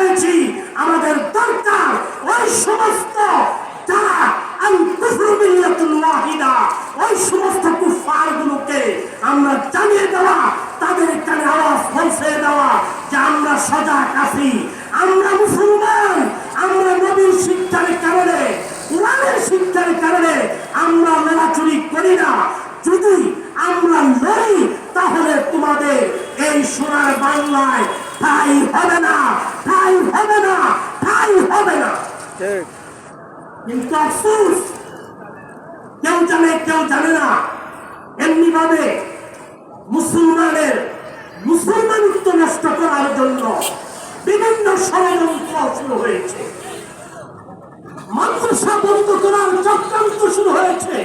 হয়েছি, আমাদের দরকার ওই সমস্ত যারা আল কুফরু মিল্লাতুল ওয়াহিদা, ওই সমস্ত কুফফারগুলোকে আমরা জানিয়ে দেওয়া, তাদের কানে আওয়াজ পৌঁছে দেওয়া যে আমরা সজাগ আছি, আমরা মুসলমান, আমরা নবীর শিক্ষার কারণে, কোরআনের শিক্ষার কারণে আমরা মেলাচুরি করি না। যদি আমরা লড়ি তাহলে তোমাদের এই সোনার বাংলায় ঠাঁই হবে না, ঠাঁই হবে না, ঠাঁই হবে না। কিন্তু আফসোস, কেউ জানে কেউ জানে না, এমনি ভাবে মুসলমানিত্ব নষ্ট করার জন্য বিভিন্ন ষড়যন্ত্র শুরু হয়েছে, মাদ্রাসা বন্ধ করার চক্রান্ত শুরু হয়েছে।